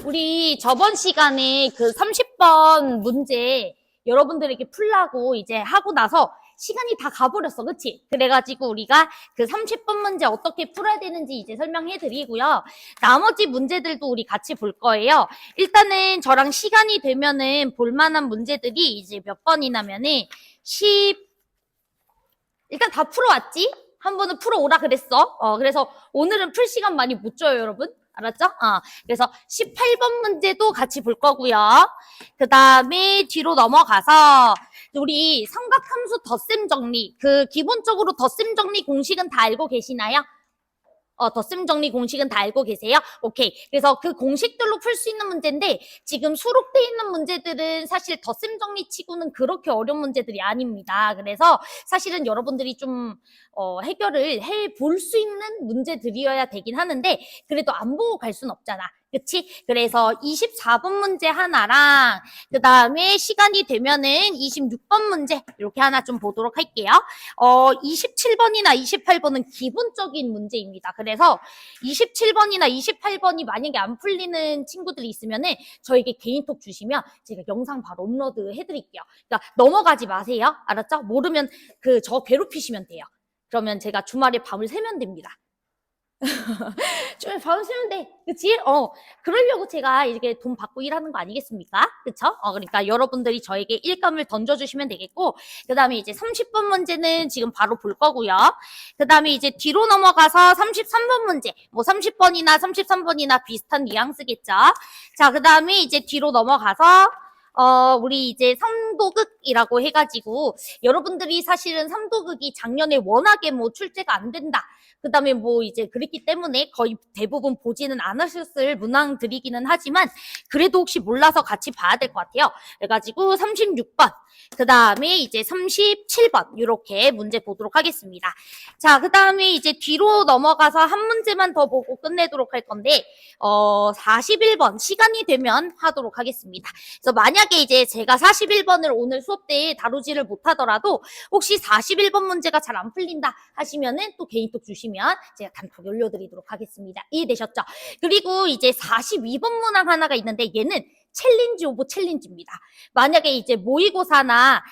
우리 저번 시간에 그 30번 문제 여러분들에게 풀라고 이제 하고 나서 시간이 다 가버렸어. 그치? 그래가지고 우리가 그 30번 문제 어떻게 풀어야 되는지 이제 설명해 드리고요. 나머지 문제들도 우리 같이 볼 거예요. 일단은 저랑 시간이 되면은 볼만한 문제들이 이제 몇 번이냐면은 10, 일단 다 풀어왔지? 한 번은 풀어오라 그랬어. 그래서 오늘은 풀 시간 많이 못 줘요, 여러분. 알았죠? 그래서 18번 문제도 같이 볼 거고요. 그 다음에 뒤로 넘어가서 우리 삼각함수 덧셈 정리, 그 기본적으로 덧셈 정리 공식은 다 알고 계시나요? 덧셈 정리 공식은 다 알고 계세요? 오케이. 그래서 그 공식들로 풀 수 있는 문제인데 지금 수록되어 있는 문제들은 사실 덧셈 정리 치고는 그렇게 어려운 문제들이 아닙니다. 그래서 사실은 여러분들이 좀 해결을 해볼 수 있는 문제들이어야 되긴 하는데 그래도 안 보고 갈 순 없잖아. 그치? 그래서 24번 문제 하나랑 그 다음에 시간이 되면은 26번 문제 이렇게 하나 좀 보도록 할게요. 27번이나 28번은 기본적인 문제입니다. 그래서 27번이나 28번이 만약에 안 풀리는 친구들이 있으면은 저에게 개인톡 주시면 제가 영상 바로 업로드 해드릴게요. 그러니까 넘어가지 마세요. 알았죠? 모르면 저 괴롭히시면 돼요. 그러면 제가 주말에 밤을 새면 됩니다. 좀 밤을 새면 돼. 그치? 그러려고 제가 이렇게 돈 받고 일하는 거 아니겠습니까? 그쵸? 그러니까 여러분들이 저에게 일감을 던져주시면 되겠고, 그 다음에 이제 30번 문제는 지금 바로 볼 거고요. 그 다음에 이제 뒤로 넘어가서 33번 문제, 뭐 30번이나 33번이나 비슷한 뉘앙스겠죠? 자, 그 다음에 이제 뒤로 넘어가서 우리 이제 삼도극이라고 해가지고 여러분들이 사실은 삼도극이 작년에 워낙에 뭐 출제가 안 된다. 그 다음에 뭐 이제 그랬기 때문에 거의 대부분 보지는 않으셨을 문항들이기는 하지만 그래도 혹시 몰라서 같이 봐야 될 것 같아요. 그래가지고 36번, 그 다음에 이제 37번 이렇게 문제 보도록 하겠습니다. 자, 그 다음에 이제 뒤로 넘어가서 한 문제만 더 보고 끝내도록 할 건데 41번 시간이 되면 하도록 하겠습니다. 그래서 만약에 이제 제가 41번을 오늘 수업 때 다루지를 못하더라도 혹시 41번 문제가 잘 안 풀린다 하시면은 또 개인톡 주시면 제가 단톡 올려드리도록 하겠습니다. 이해되셨죠? 그리고 이제 42번 문항 하나가 있는데 얘는 챌린지 오브 챌린지입니다. 만약에 이제 모의고사나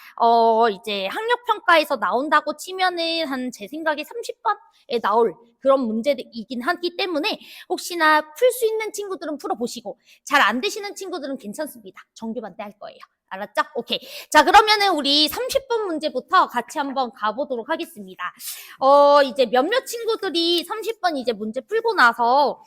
이제 학력평가에서 나온다고 치면은 한 제 생각에 30번에 나올 그런 문제이긴 하기 때문에 혹시나 풀 수 있는 친구들은 풀어보시고 잘 안 되시는 친구들은 괜찮습니다. 정규반 때 할 거예요. 알았죠? 오케이. 자, 그러면은 우리 30번 문제부터 같이 한번 가보도록 하겠습니다. 이제 몇몇 친구들이 30번 이제 문제 풀고 나서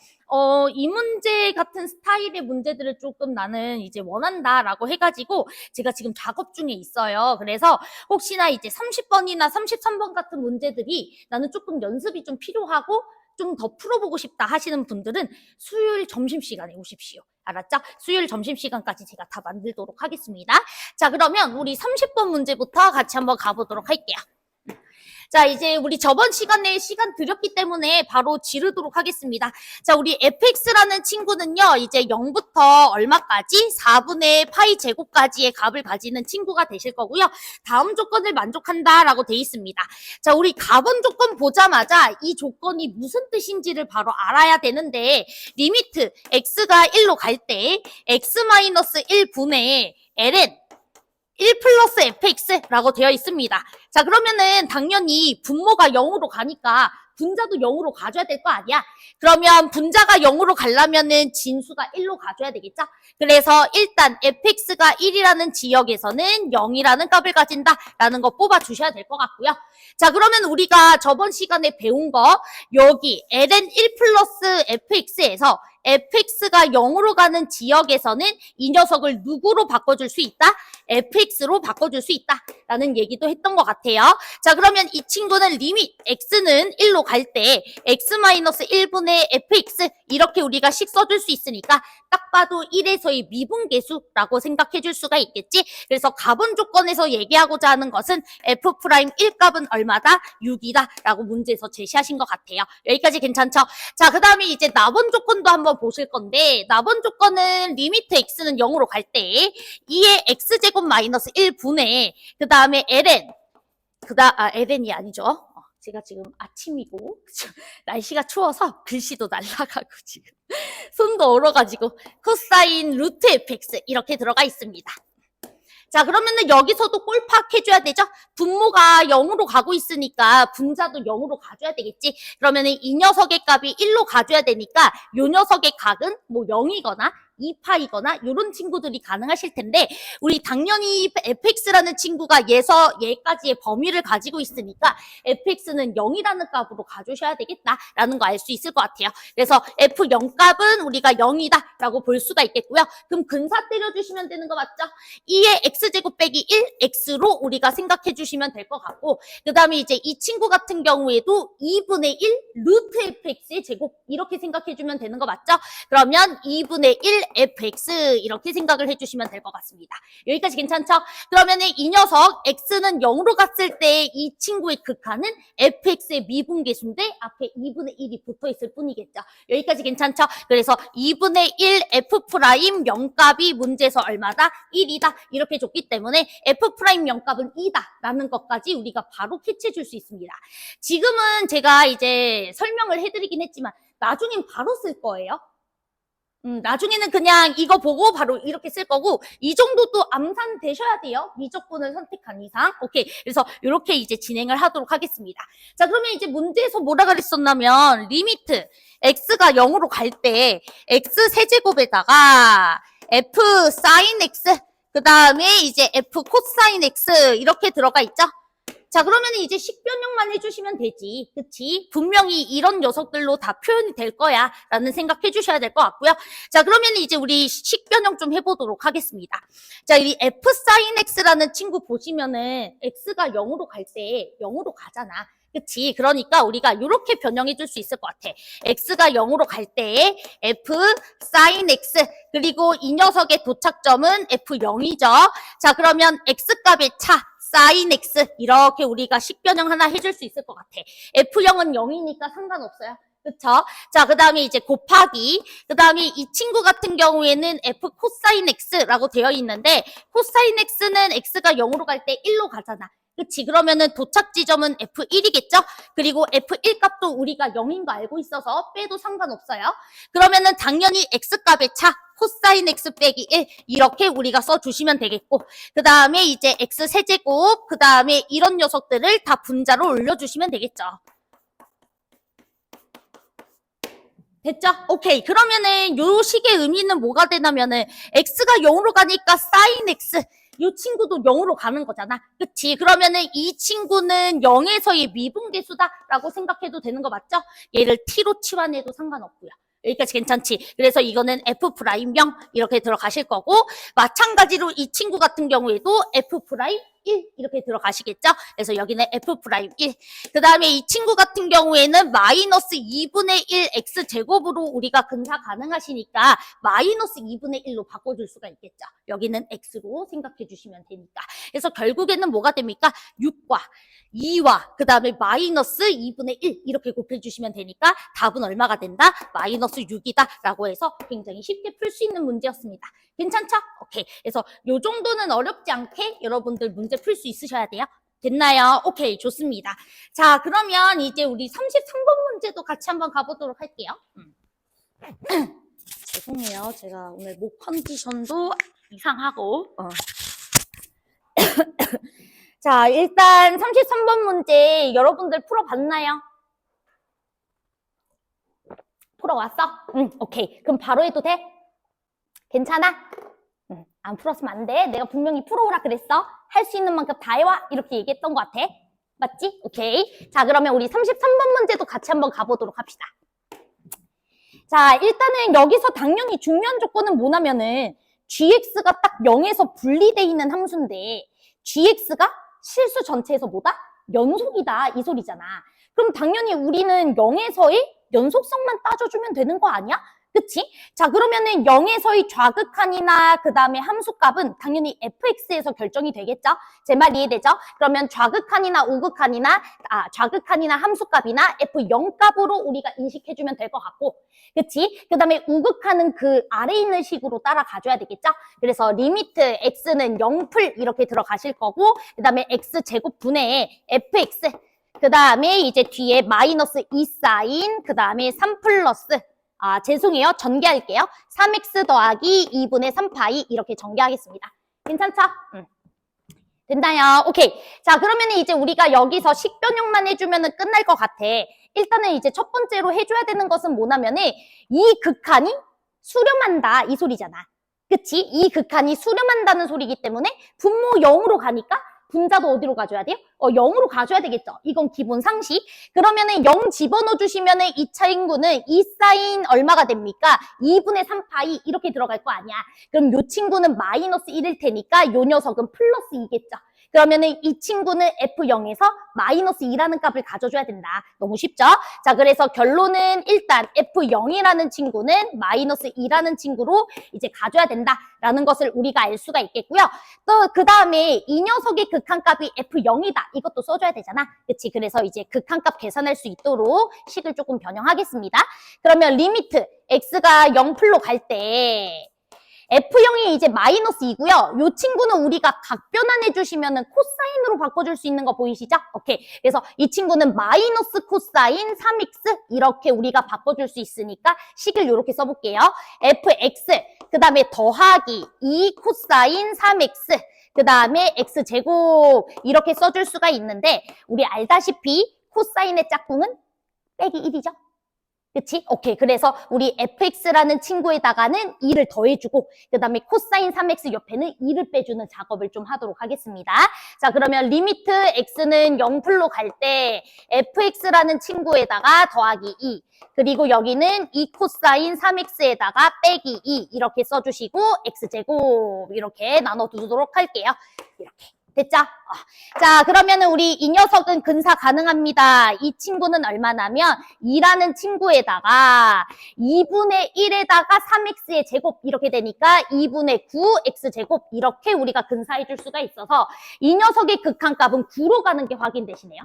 이 문제 같은 스타일의 문제들을 조금 나는 이제 원한다라고 해가지고 제가 지금 작업 중에 있어요. 그래서 혹시나 이제 30번이나 33번 같은 문제들이 나는 조금 연습이 좀 필요하고 좀 더 풀어보고 싶다 하시는 분들은 수요일 점심시간에 오십시오. 알았죠? 수요일 점심시간까지 제가 다 만들도록 하겠습니다. 자, 그러면 우리 30번 문제부터 같이 한번 가보도록 할게요. 자, 이제 우리 저번 시간에 시간 드렸기 때문에 바로 지르도록 하겠습니다. 자, 우리 fx라는 친구는요, 이제 0부터 얼마까지? 4분의 파이 제곱까지의 값을 가지는 친구가 되실 거고요. 다음 조건을 만족한다라고 돼 있습니다. 자, 우리 가본 조건 보자마자 이 조건이 무슨 뜻인지를 바로 알아야 되는데, 리미트 x가 1로 갈 때 x-1분의 ln 1 플러스 fx라고 되어 있습니다. 자, 그러면은 당연히 분모가 0으로 가니까 분자도 0으로 가져야 될 거 아니야? 그러면 분자가 0으로 가려면은 진수가 1로 가져야 되겠죠? 그래서 일단 fx가 1이라는 지역에서는 0이라는 값을 가진다라는 거 뽑아 주셔야 될 것 같고요. 자, 그러면 우리가 저번 시간에 배운 거 여기 ln 1 플러스 fx에서 fx가 0으로 가는 지역에서는 이 녀석을 누구로 바꿔줄 수 있다? fx로 바꿔줄 수 있다라는 얘기도 했던 것 같아요. 자, 그러면 이 친구는 리밋 x는 1로 갈 때 x-1분의 fx 이렇게 우리가 식 써줄 수 있으니까 딱 봐도 1에서의 미분계수라고 생각해 줄 수가 있겠지. 그래서 가본 조건에서 얘기하고자 하는 것은 f'1 값은 얼마다? 6이다 라고 문제에서 제시하신 것 같아요. 여기까지 괜찮죠? 자, 그 다음에 이제 나번 조건도 한번 보실 건데 나번 조건은 리미트 x는 0으로 갈 때 2의 x제곱 마이너스 1분의 그 다음에 ln ln이 아니죠. 제가 지금 아침이고 날씨가 추워서 글씨도 날아가고 지금 손도 얼어가지고 코사인 루트 fx 이렇게 들어가 있습니다. 자, 그러면은 여기서도 꼴파악해줘야 되죠? 분모가 0으로 가고 있으니까 분자도 0으로 가줘야 되겠지? 그러면은 이 녀석의 값이 1로 가줘야 되니까 요 녀석의 각은 뭐 0이거나 2파이거나 이런 친구들이 가능하실 텐데 우리 당연히 fx라는 친구가 얘까지의 범위를 가지고 있으니까 fx는 0이라는 값으로 가주셔야 되겠다라는 거 알 수 있을 것 같아요. 그래서 f0 값은 우리가 0이다 라고 볼 수가 있겠고요. 그럼 근사 때려주시면 되는 거 맞죠? 2의 x제곱 빼기 1x로 우리가 생각해 주시면 될 것 같고 그 다음에 이제 이 친구 같은 경우에도 2분의 1 루트 fx의 제곱 이렇게 생각해 주면 되는 거 맞죠? 그러면 2분의 1 fx 이렇게 생각을 해주시면 될 것 같습니다. 여기까지 괜찮죠? 그러면은 이 녀석 x는 0으로 갔을 때 이 친구의 극한은 fx의 미분계수인데 앞에 2분의 1이 붙어있을 뿐이겠죠. 여기까지 괜찮죠? 그래서 2분의 1 f 프라임 0값이 문제에서 얼마다? 1이다 이렇게 줬기 때문에 f 프라임 0값은 2다 라는 것까지 우리가 바로 캐치해 줄 수 있습니다. 지금은 제가 이제 설명을 해드리긴 했지만 나중엔 바로 쓸 거예요. 나중에는 그냥 이거 보고 바로 이렇게 쓸 거고 이 정도도 암산되셔야 돼요. 미적분을 선택한 이상. 오케이. 그래서 이렇게 이제 진행을 하도록 하겠습니다. 자, 그러면 이제 문제에서 뭐라 그랬었냐면 리미트 x가 0으로 갈 때 x 세제곱에다가 f 사인 x 그 다음에 이제 f 코사인 x 이렇게 들어가 있죠. 자, 그러면 이제 식변형만 해주시면 되지. 그치? 분명히 이런 녀석들로 다 표현이 될 거야. 라는 생각 해주셔야 될 것 같고요. 자, 그러면 이제 우리 식변형 좀 해보도록 하겠습니다. 자, 이 f sin x라는 친구 보시면은 x가 0으로 갈 때 0으로 가잖아. 그치? 그러니까 우리가 이렇게 변형해 줄 수 있을 것 같아. x가 0으로 갈 때 f sin x 그리고 이 녀석의 도착점은 f0이죠. 자, 그러면 x값의 차 sin x 이렇게 우리가 식변형 하나 해줄 수 있을 것 같아. f0은 0이니까 상관없어요. 그쵸? 자, 그 다음에 이제 곱하기 그 다음에 이 친구 같은 경우에는 f 코사인 x라고 되어 있는데 코사인 x는 x가 0으로 갈 때 1로 가잖아. 그치? 그러면은 도착 지점은 F1이겠죠? 그리고 F1 값도 우리가 0인 거 알고 있어서 빼도 상관없어요. 그러면은 당연히 X값의 차, 코사인 X 빼기 1 이렇게 우리가 써주시면 되겠고 그 다음에 이제 X 세제곱 그 다음에 이런 녀석들을 다 분자로 올려주시면 되겠죠. 됐죠? 오케이. 그러면은 요 식의 의미는 뭐가 되냐면은 X가 0으로 가니까 사인 X 이 친구도 0으로 가는 거잖아. 그치? 그러면은 이 친구는 0에서의 미분계수다라고 생각해도 되는 거 맞죠? 얘를 t로 치환해도 상관없고요. 여기까지 괜찮지? 그래서 이거는 f 프라임 0 이렇게 들어가실 거고 마찬가지로 이 친구 같은 경우에도 f 프라임 1 이렇게 들어가시겠죠? 그래서 여기는 f 프라임 1. 그 다음에 이 친구 같은 경우에는 마이너스 2분의 1 x 제곱으로 우리가 근사 가능하시니까 마이너스 2분의 1로 바꿔줄 수가 있겠죠. 여기는 x로 생각해 주시면 되니까. 그래서 결국에는 뭐가 됩니까? 6과 2와 그 다음에 마이너스 2분의 1 이렇게 곱해주시면 되니까 답은 얼마가 된다? 마이너스 6이다 라고 해서 굉장히 쉽게 풀 수 있는 문제였습니다. 괜찮죠? 오케이. 그래서 요 정도는 어렵지 않게 여러분들 문제 풀 수 있으셔야 돼요. 됐나요? 오케이. 좋습니다. 자, 그러면 이제 우리 33번 문제도 같이 한번 가보도록 할게요. 죄송해요. 제가 오늘 목 컨디션도 이상하고 자, 일단 33번 문제 여러분들 풀어봤나요? 풀어왔어? 오케이. 그럼 바로 해도 돼? 괜찮아? 안 풀었으면 안 돼. 내가 분명히 풀어오라 그랬어. 할 수 있는 만큼 다 해와. 이렇게 얘기했던 것 같아. 맞지? 오케이. 자, 그러면 우리 33번 문제도 같이 한번 가보도록 합시다. 자, 일단은 여기서 당연히 중요한 조건은 뭐냐면은 gx가 딱 0에서 분리되어 있는 함수인데 gx가 실수 전체에서 뭐다? 연속이다 이 소리잖아. 그럼 당연히 우리는 0에서의 연속성만 따져주면 되는 거 아니야? 그치? 자, 그러면은 0에서의 좌극한이나 그 다음에 함수값은 당연히 fx에서 결정이 되겠죠? 제 말 이해되죠? 그러면 좌극한이나 우극한이나 좌극한이나 함수값이나 f0 값으로 우리가 인식해주면 될 것 같고, 그치? 그 다음에 우극한은 그 아래 있는 식으로 따라가줘야 되겠죠? 그래서 리미트 x는 0풀 이렇게 들어가실 거고, 그 다음에 x 제곱 분의 fx 그 다음에 이제 뒤에 마이너스 2 사인, 그 다음에 3 플러스, 죄송해요. 전개할게요. 3x 더하기 2분의 3파이 이렇게 전개하겠습니다. 괜찮죠? 된다요. 오케이. 자, 그러면 이제 우리가 여기서 식변형만 해주면 끝날 것 같아. 일단은 이제 첫 번째로 해줘야 되는 것은 뭐냐면은 이 극한이 수렴한다 이 소리잖아. 그치? 이 극한이 수렴한다는 소리이기 때문에 분모 0으로 가니까 분자도 어디로 가줘야 돼요? 0으로 가줘야 되겠죠. 이건 기본 상식. 그러면은 0 집어넣어 주시면은 이 친구는 2 사인 얼마가 됩니까? 2분의 3파이 이렇게 들어갈 거 아니야. 그럼 요 친구는 마이너스 1일 테니까 요 녀석은 플러스 2겠죠. 그러면은 이 친구는 F0에서 마이너스 2라는 값을 가져줘야 된다. 너무 쉽죠? 자, 그래서 결론은 일단 F0이라는 친구는 마이너스 2라는 친구로 이제 가져야 된다라는 것을 우리가 알 수가 있겠고요. 또 그 다음에 이 녀석의 극한값이 F0이다. 이것도 써줘야 되잖아. 그치? 그래서 이제 극한값 계산할 수 있도록 식을 조금 변형하겠습니다. 그러면 리미트 x가 0풀로 갈 때 F0이 이제 마이너스 2고요. 이 친구는 우리가 각변환해 주시면은 코사인으로 바꿔줄 수 있는 거 보이시죠? 오케이. 그래서 이 친구는 마이너스 코사인 3x 이렇게 우리가 바꿔줄 수 있으니까 식을 이렇게 써볼게요. fx 그 다음에 더하기 2 코사인 3x 그 다음에 x제곱 이렇게 써줄 수가 있는데 우리 알다시피 코사인의 짝꿍은 빼기 1이죠? 그치? 오케이. 그래서 우리 fx라는 친구에다가는 2를 더해주고 그 다음에 코사인 3x 옆에는 2를 빼주는 작업을 좀 하도록 하겠습니다. 자, 그러면 리미트 x는 0풀로 갈 때 fx라는 친구에다가 더하기 2 그리고 여기는 2 코사인 3x에다가 빼기 2 이렇게 써주시고 x제곱 이렇게 나눠두도록 할게요. 이렇게. 됐죠? 자, 그러면은 우리 이 녀석은 근사 가능합니다. 이 친구는 얼마냐면 2라는 친구에다가 2분의 1에다가 3x의 제곱 이렇게 되니까 2분의 9x제곱 이렇게 우리가 근사해 줄 수가 있어서 이 녀석의 극한값은 9로 가는 게 확인되시네요.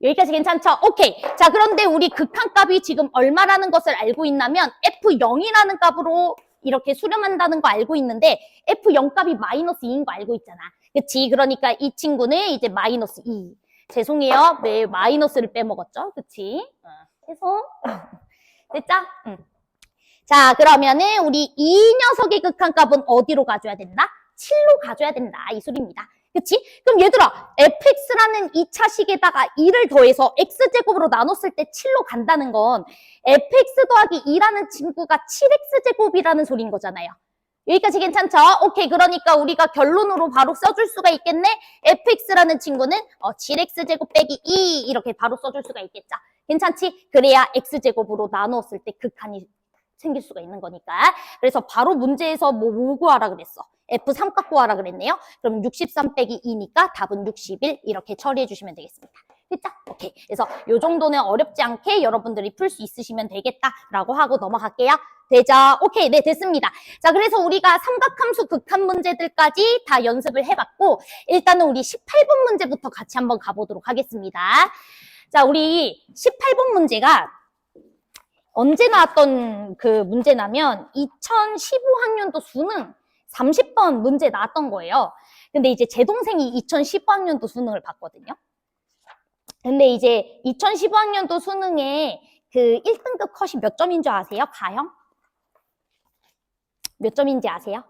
여기까지 괜찮죠? 오케이. 자, 그런데 우리 극한값이 지금 얼마라는 것을 알고 있냐면 F0이라는 값으로 이렇게 수렴한다는 거 알고 있는데 F0 값이 마이너스 2인 거 알고 있잖아. 그치? 그러니까 이 친구는 이제 마이너스 2. 죄송해요. 네, 마이너스를 빼먹었죠. 그치? 죄송. 됐죠? 자, 그러면은 우리 이 녀석의 극한값은 어디로 가줘야 된다? 7로 가줘야 된다. 이 소리입니다. 그치? 그럼 얘들아, fx라는 2차식에다가 2를 더해서 x제곱으로 나눴을 때 7로 간다는 건 fx 더하기 2라는 친구가 7x제곱이라는 소리인 거잖아요. 여기까지 괜찮죠? 오케이. 그러니까 우리가 결론으로 바로 써줄 수가 있겠네? fx라는 친구는 7x제곱 빼기 2 이렇게 바로 써줄 수가 있겠죠. 괜찮지? 그래야 x제곱으로 나누었을 때 극한이 생길 수가 있는 거니까. 그래서 바로 문제에서 뭐 구하라 그랬어? F3값 구하라 그랬네요. 그럼 63 빼기 2니까 답은 61 이렇게 처리해 주시면 되겠습니다. 됐죠? 오케이. 그래서 요 정도는 어렵지 않게 여러분들이 풀 수 있으시면 되겠다라고 하고 넘어갈게요. 되죠? 오케이. 네, 됐습니다. 자, 그래서 우리가 삼각함수 극한 문제들까지 다 연습을 해봤고 일단은 우리 18번 문제부터 같이 한번 가보도록 하겠습니다. 자, 우리 18번 문제가 언제 나왔던 그 문제냐면 2015학년도 수능 30번 문제 나왔던 거예요. 근데 이제 제 동생이 2015학년도 수능을 봤거든요. 근데 이제 2015학년도 수능에 그 1등급 컷이 몇 점인 줄 아세요? 가형? 몇 점인지 아세요?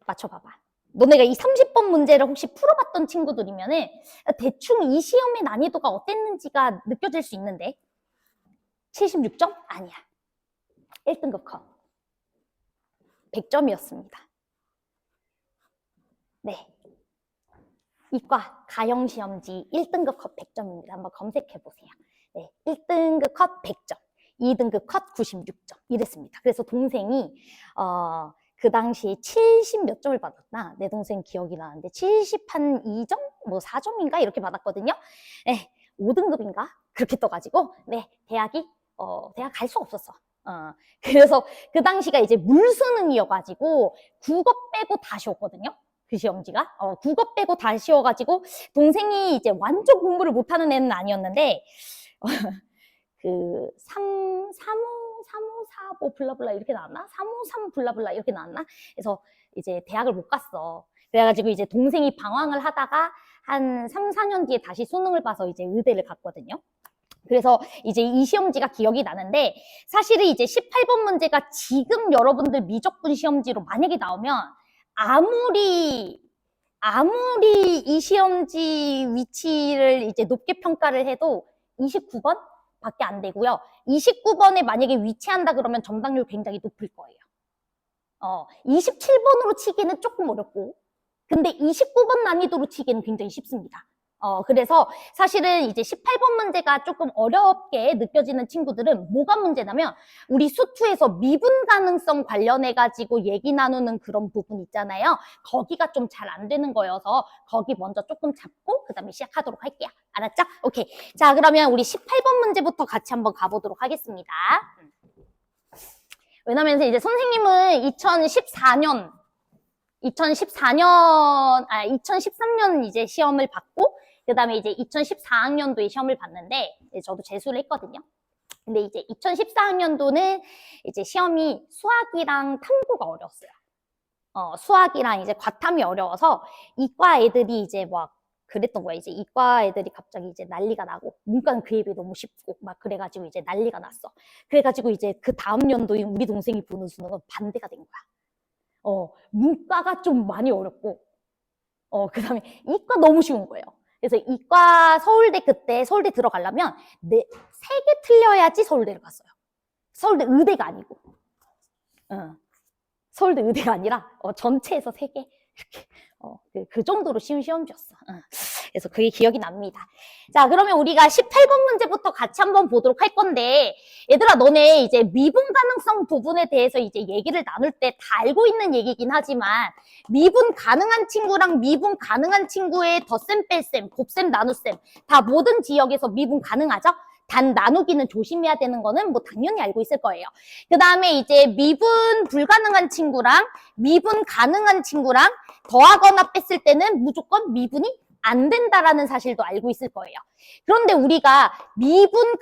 맞춰봐봐. 너네가 이 30번 문제를 혹시 풀어봤던 친구들이면은 대충 이 시험의 난이도가 어땠는지가 느껴질 수 있는데 76점? 아니야. 1등급 컷. 100점이었습니다. 네. 이과 가형시험지 1등급 컷 100점입니다. 한번 검색해보세요. 네. 1등급 컷 100점, 2등급 컷 96점 이랬습니다. 그래서 동생이 그 당시에 70 몇 점을 받았나? 내 동생 기억이 나는데 70한 2점? 뭐 4점인가? 이렇게 받았거든요. 네. 5등급인가? 그렇게 떠가지고 네. 대학 갈 수 없었어. 그래서 그 당시가 이제 물수능이어가지고 국어 빼고 다 쉬웠거든요. 그 시험지가. 국어 빼고 다 쉬워가지고 동생이 이제 완전 공부를 못하는 애는 아니었는데 그 3, 4, 뭐 블라블라 이렇게 나왔나? 353 블라블라 이렇게 나왔나? 그래서 이제 대학을 못 갔어. 그래가지고 이제 동생이 방황을 하다가 한 3, 4년 뒤에 다시 수능을 봐서 이제 의대를 갔거든요. 그래서 이제 이 시험지가 기억이 나는데 사실은 이제 18번 문제가 지금 여러분들 미적분 시험지로 만약에 나오면 아무리 이 시험지 위치를 이제 높게 평가를 해도 29번 밖에 안 되고요. 29번에 만약에 위치한다 그러면 정답률 굉장히 높을 거예요. 27번으로 치기는 조금 어렵고 근데 29번 난이도로 치기는 굉장히 쉽습니다. 그래서 사실은 이제 18번 문제가 조금 어렵게 느껴지는 친구들은 뭐가 문제냐면 우리 수투에서 미분 가능성 관련해가지고 얘기 나누는 그런 부분 있잖아요. 거기가 좀 잘 안 되는 거여서 거기 먼저 조금 잡고 그 다음에 시작하도록 할게요. 알았죠? 오케이. 자, 그러면 우리 18번 문제부터 같이 한번 가보도록 하겠습니다. 왜냐면 이제 선생님은 2013년 이제 시험을 받고 그 다음에 이제 2014학년도에 시험을 봤는데 저도 재수를 했거든요. 근데 이제 2014학년도는 이제 시험이 수학이랑 탐구가 어려웠어요. 수학이랑 이제 과탐이 어려워서 이과 애들이 이제 막 그랬던 거야. 이제 이과 애들이 갑자기 이제 난리가 나고 문과는 그에 비해 너무 쉽고 막 그래가지고 이제 난리가 났어. 그래가지고 이제 그 다음 연도에 우리 동생이 보는 수능은 반대가 된 거야. 문과가 좀 많이 어렵고 그 다음에 이과 너무 쉬운 거예요. 그래서 이과 그때 서울대 들어가려면 3개 틀려야지 서울대를 갔어요. 서울대 의대가 아니고. 서울대 의대가 아니라 전체에서 3개 이렇게 그 정도로 쉬운 시험지였어. 그래서 그게 기억이 납니다. 자, 그러면 우리가 18번 문제부터 같이 한번 보도록 할 건데 얘들아 너네 이제 미분 가능성 부분에 대해서 이제 얘기를 나눌 때 다 알고 있는 얘기긴 하지만 미분 가능한 친구랑 미분 가능한 친구의 덧셈, 뺄셈, 곱셈, 나눗셈 다 모든 지역에서 미분 가능하죠? 단 나누기는 조심해야 되는 거는 뭐 당연히 알고 있을 거예요. 그 다음에 이제 미분 불가능한 친구랑 미분 가능한 친구랑 더하거나 뺐을 때는 무조건 미분이 안 된다라는 사실도 알고 있을 거예요. 그런데 우리가 미분이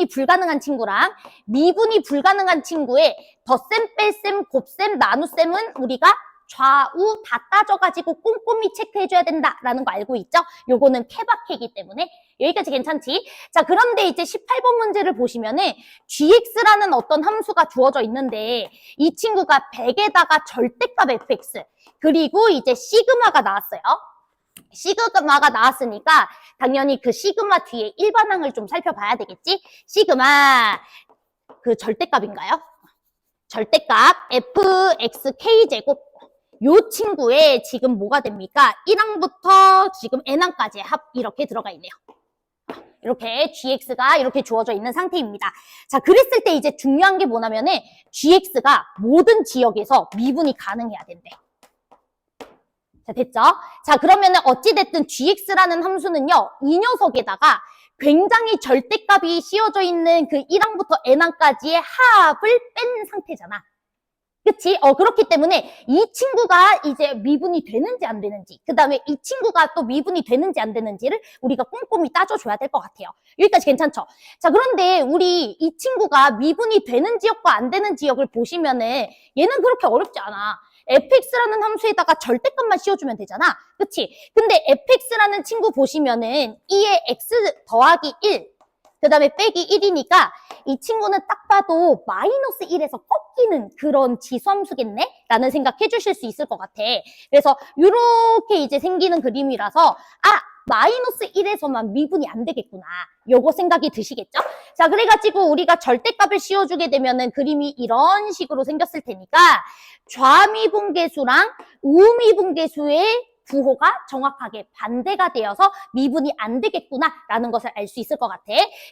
불가능한 친구랑 미분이 불가능한 친구의 덧셈, 뺄셈, 곱셈, 나눗셈은 우리가 좌우 다 따져가지고 꼼꼼히 체크해줘야 된다라는 거 알고 있죠? 요거는 케바케이기 때문에 여기까지 괜찮지? 자, 그런데 이제 18번 문제를 보시면은 gx라는 어떤 함수가 주어져 있는데 이 친구가 100에다가 절대값 fx 그리고 이제 시그마가 나왔어요. 시그마가 나왔으니까 당연히 그 시그마 뒤에 일반항을 좀 살펴봐야 되겠지? 시그마 그 절대값인가요? 절대값 fxk제곱 요 친구의 지금 뭐가 됩니까? 1항부터 지금 n항까지의 합 이렇게 들어가 있네요. 이렇게 gx가 이렇게 주어져 있는 상태입니다. 자, 그랬을 때 이제 중요한 게 뭐냐면은 gx가 모든 지역에서 미분이 가능해야 된대. 자, 됐죠? 자, 그러면은 어찌됐든 gx라는 함수는요, 이 녀석에다가 굉장히 절대값이 씌워져 있는 그 1항부터 n항까지의 합을 뺀 상태잖아. 그치? 그렇기 때문에 이 친구가 이제 미분이 되는지 안 되는지, 그 다음에 이 친구가 또 미분이 되는지 안 되는지를 우리가 꼼꼼히 따져줘야 될 것 같아요. 여기까지 괜찮죠? 자, 그런데 우리 이 친구가 미분이 되는 지역과 안 되는 지역을 보시면은 얘는 그렇게 어렵지 않아. fx라는 함수에다가 절대값만 씌워주면 되잖아. 그치? 근데 fx라는 친구 보시면은 2에 x 더하기 1, 그 다음에 빼기 1이니까 이 친구는 딱 봐도 마이너스 1에서 꺾이는 그런 지수함수겠네? 라는 생각 해주실 수 있을 것 같아. 그래서 이렇게 이제 생기는 그림이라서 마이너스 1에서만 미분이 안 되겠구나. 요거 생각이 드시겠죠? 자, 그래가지고 우리가 절대값을 씌워주게 되면은 그림이 이런 식으로 생겼을 테니까 좌미분계수랑 우미분계수의 부호가 정확하게 반대가 되어서 미분이 안 되겠구나라는 것을 알 수 있을 것 같아.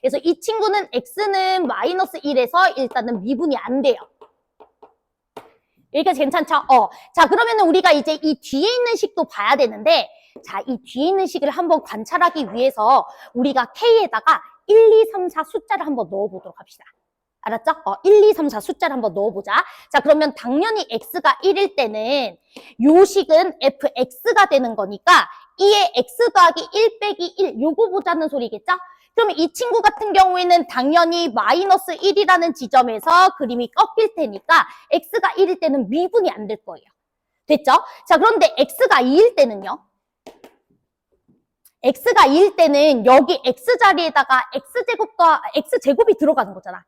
그래서 이 친구는 x는 마이너스 1에서 일단은 미분이 안 돼요. 여기까지 괜찮죠? 자, 그러면은 우리가 이제 이 뒤에 있는 식도 봐야 되는데, 자, 이 뒤에 있는 식을 한번 관찰하기 위해서 우리가 k에다가 1, 2, 3, 4 숫자를 한번 넣어보도록 합시다. 알았죠? 1, 2, 3, 4 숫자를 한번 넣어보자. 자, 그러면 당연히 x가 1일 때는 요 식은 fx가 되는 거니까 2에 x 더하기 1 빼기 1 요거 보자는 소리겠죠? 그러면 이 친구 같은 경우에는 당연히 마이너스 1이라는 지점에서 그림이 꺾일 테니까 x가 1일 때는 미분이 안 될 거예요. 됐죠? 자, 그런데 x가 2일 때는요? x가 2일 때는 여기 x자리에다가 x제곱이 들어가는 거잖아.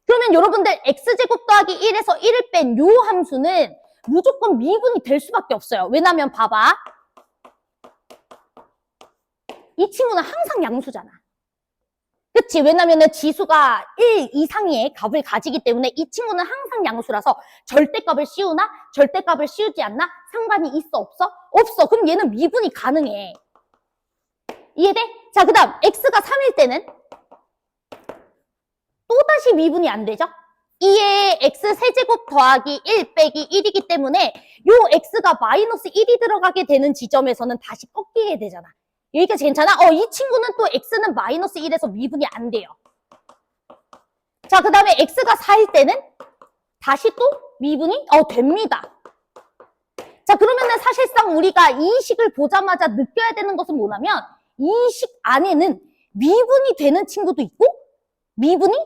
그러면 여러분들 x제곱 더하기 1에서 1을 뺀 요 함수는 무조건 미분이 될 수밖에 없어요. 왜냐면 봐봐. 이 친구는 항상 양수잖아. 그치? 왜냐면은 지수가 1 이상의 값을 가지기 때문에 이 친구는 항상 양수라서 절대값을 씌우나 절대값을 씌우지 않나 상관이 있어 없어? 없어. 그럼 얘는 미분이 가능해. 이해돼? 자, 그 다음 x가 3일 때는 또다시 미분이 안 되죠? 2의 x 세제곱 더하기 1 빼기 1이기 때문에 요 x가 마이너스 1이 들어가게 되는 지점에서는 다시 꺾이게 되잖아. 여기까지 괜찮아? 이 친구는 또 x는 마이너스 1에서 미분이 안 돼요. 자, 그 다음에 x가 4일 때는 다시 또 미분이 됩니다. 자, 그러면은 사실상 우리가 이 식을 보자마자 느껴야 되는 것은 뭐냐면 이 식 안에는 미분이 되는 친구도 있고 미분이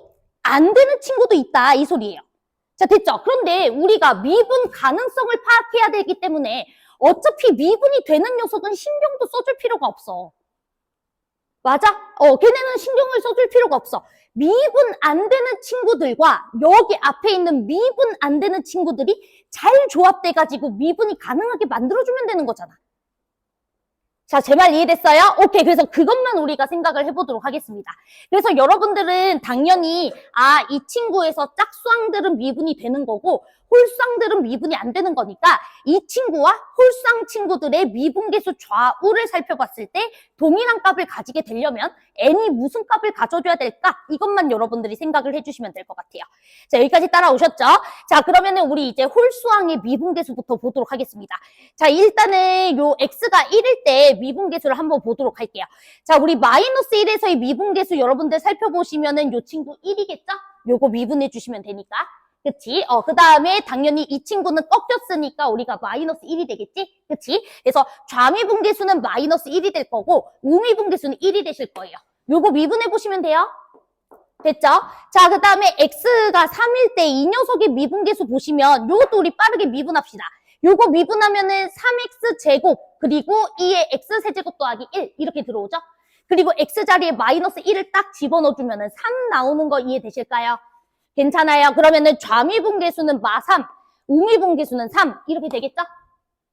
안 되는 친구도 있다 이 소리예요. 자, 됐죠? 그런데 우리가 미분 가능성을 파악해야 되기 때문에 어차피 미분이 되는 녀석은 신경도 써줄 필요가 없어. 맞아? 걔네는 신경을 써줄 필요가 없어. 미분 안 되는 친구들과 여기 앞에 있는 미분 안 되는 친구들이 잘 조합돼가지고 미분이 가능하게 만들어주면 되는 거잖아. 자, 제 말 이해됐어요? 오케이. 그래서 그것만 우리가 생각을 해보도록 하겠습니다. 그래서 여러분들은 당연히 이 친구에서 짝수항들은 미분이 되는 거고 홀수항들은 미분이 안 되는 거니까 이 친구와 홀수항 친구들의 미분계수 좌우를 살펴봤을 때 동일한 값을 가지게 되려면 n이 무슨 값을 가져줘야 될까? 이것만 여러분들이 생각을 해주시면 될 것 같아요. 자, 여기까지 따라오셨죠? 자, 그러면은 우리 이제 홀수항의 미분계수부터 보도록 하겠습니다. 자, 일단은 요 x가 1일 때 미분계수를 한번 보도록 할게요. 자, 우리 마이너스 1에서의 미분계수 여러분들 살펴보시면은 요 친구 1이겠죠? 요거 미분해 주시면 되니까. 그치? 그 다음에 당연히 이 친구는 꺾였으니까 우리가 마이너스 1이 되겠지? 그치? 그래서 좌미분계수는 마이너스 1이 될 거고 우미분계수는 1이 되실 거예요. 요거 미분해 보시면 돼요. 됐죠? 자, 그 다음에 x가 3일 때 이 녀석의 미분계수 보시면 요것도 우리 빠르게 미분합시다. 요거 미분하면은 3x 제곱 그리고 2의 x 세제곱 더하기 1 이렇게 들어오죠? 그리고 x 자리에 마이너스 1을 딱 집어넣어주면은 3 나오는 거 이해되실까요? 괜찮아요? 그러면은 좌미분계수는 마3, 우미분계수는 3 이렇게 되겠죠?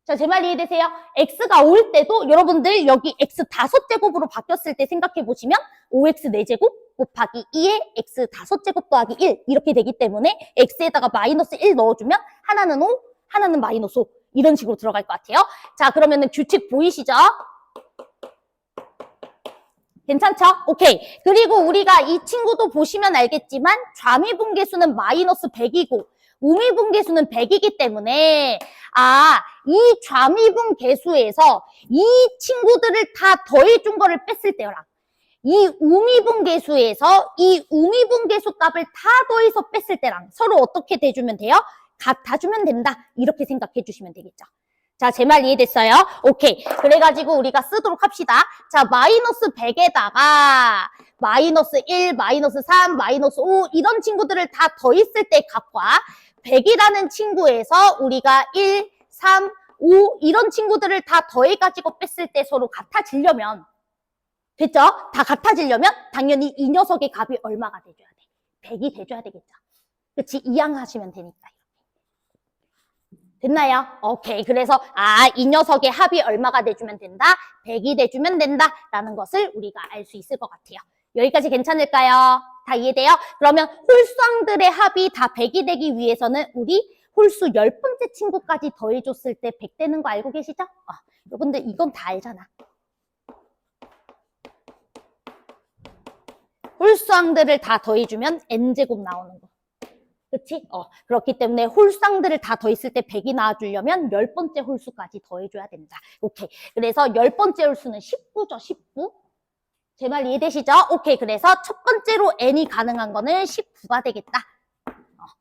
자, 제 말 이해되세요? x가 5일 때도 여러분들 여기 x 5제곱으로 바뀌었을 때 생각해 보시면 5x 4제곱 곱하기 2의 x 5제곱 더하기 1 이렇게 되기 때문에 x에다가 마이너스 1 넣어주면 하나는 5, 하나는 마이너스 5 이런 식으로 들어갈 것 같아요. 자, 그러면은 규칙 보이시죠? 괜찮죠? 오케이. 그리고 우리가 이 친구도 보시면 알겠지만 좌미분계수는 마이너스 100이고 우미분계수는 100이기 때문에 이 좌미분계수에서 이 친구들을 다 더해준 거를 뺐을 때랑 이 우미분계수에서 이 우미분계수 값을 다 더해서 뺐을 때랑 서로 어떻게 돼주면 돼요? 같아주면 된다. 이렇게 생각해 주시면 되겠죠. 자, 제 말 이해됐어요? 오케이. 그래가지고 우리가 쓰도록 합시다. 자, 마이너스 100에다가 마이너스 1, 마이너스 3, 마이너스 5 이런 친구들을 다 더했을 때 값과 100이라는 친구에서 우리가 1, 3, 5 이런 친구들을 다 더해가지고 뺐을 때 서로 같아지려면 됐죠? 다 같아지려면 당연히 이 녀석의 값이 얼마가 돼줘야 돼? 100이 돼줘야 되겠죠. 그치? 이항하시면 되니까요. 됐나요? 오케이. 그래서 이 녀석의 합이 얼마가 돼주면 된다? 100이 돼주면 된다라는 것을 우리가 알 수 있을 것 같아요. 여기까지 괜찮을까요? 다 이해돼요? 그러면 홀수항들의 합이 다 100이 되기 위해서는 우리 홀수 10번째 친구까지 더해줬을 때 100 되는 거 알고 계시죠? 여러분들 이건 다 알잖아. 홀수항들을 다 더해주면 n제곱 나오는 거. 그치? 그렇기 때문에 홀수항들을 다 더했을 때 100이 나와주려면 10번째 홀수까지 더해줘야 된다. 오케이. 그래서 10번째 홀수는 19죠, 19. 제 말 이해되시죠? 오케이. 그래서 첫 번째로 n이 가능한 거는 19가 되겠다.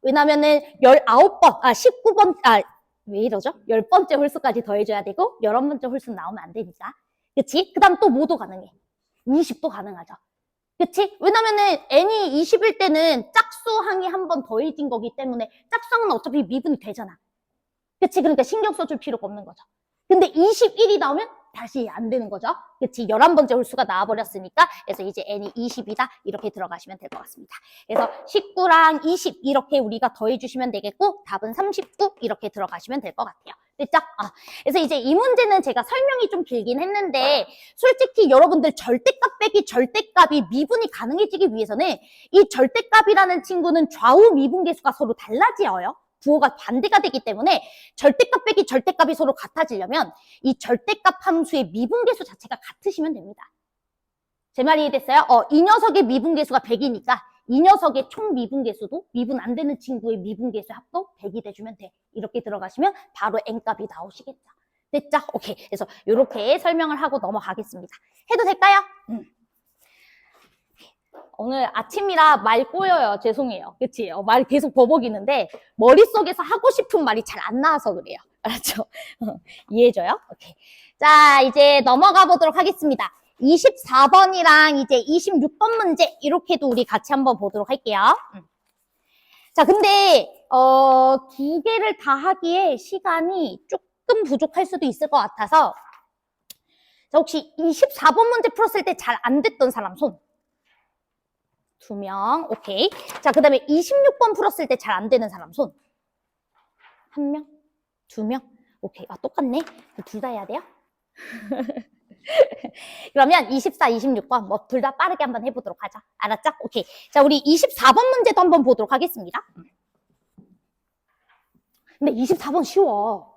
왜냐면은 19번, 19번, 왜 이러죠? 10번째 홀수까지 더해줘야 되고 11번째 홀수는 나오면 안 되니까. 그치? 그 다음 또 뭐도 가능해? 20도 가능하죠. 그치? 왜냐면은 n이 20일 때는 짝수항이 한 번 더해진 거기 때문에 짝수항은 어차피 미분이 되잖아. 그치? 그러니까 신경 써줄 필요가 없는 거죠. 근데 21이 나오면 다시 안 되는 거죠. 그치? 11번째 홀수가 나와버렸으니까. 그래서 이제 n이 20이다. 이렇게 들어가시면 될 것 같습니다. 그래서 19랑 20 이렇게 우리가 더해주시면 되겠고, 답은 39 이렇게 들어가시면 될 것 같아요. 됐죠? 그래서 이제 이 문제는 제가 설명이 좀 길긴 했는데, 솔직히 여러분들 절대값 빼기 절대값이 미분이 가능해지기 위해서는 이 절대값이라는 친구는 좌우 미분계수가 서로 달라져요. 부호가 반대가 되기 때문에 절대값 빼기 절대값이 서로 같아지려면 이 절대값 함수의 미분계수 자체가 같으시면 됩니다. 제 말이 이해됐어요? 이 녀석의 미분계수가 100이니까 이 녀석의 총 미분계수도 미분 안 되는 친구의 미분계수 합도 100이 돼주면 돼. 이렇게 들어가시면 바로 n값이 나오시겠죠. 됐죠? 오케이. 그래서 이렇게 설명을 하고 넘어가겠습니다. 해도 될까요? 오늘 아침이라 말 꼬여요. 죄송해요. 그치? 말 계속 버벅이는데 머릿속에서 하고 싶은 말이 잘 안 나와서 그래요. 알았죠? 이해해줘요? 오케이. 자, 이제 넘어가 보도록 하겠습니다. 24번이랑 이제 26번 문제 이렇게도 우리 같이 한번 보도록 할게요. 자, 근데 두 개를 다 하기에 시간이 조금 부족할 수도 있을 것 같아서 자, 혹시 24번 문제 풀었을 때 잘 안 됐던 사람 손? 2명, 오케이. 자, 그 다음에 26번 풀었을 때 잘 안 되는 사람 손? 1명? 2명? 오케이. 똑같네. 둘 다 해야 돼요? 그러면 24, 26번 뭐 둘 다 빠르게 한번 해보도록 하자. 알았죠? 오케이. 자, 우리 24번 문제도 한번 보도록 하겠습니다. 근데 24번 쉬워.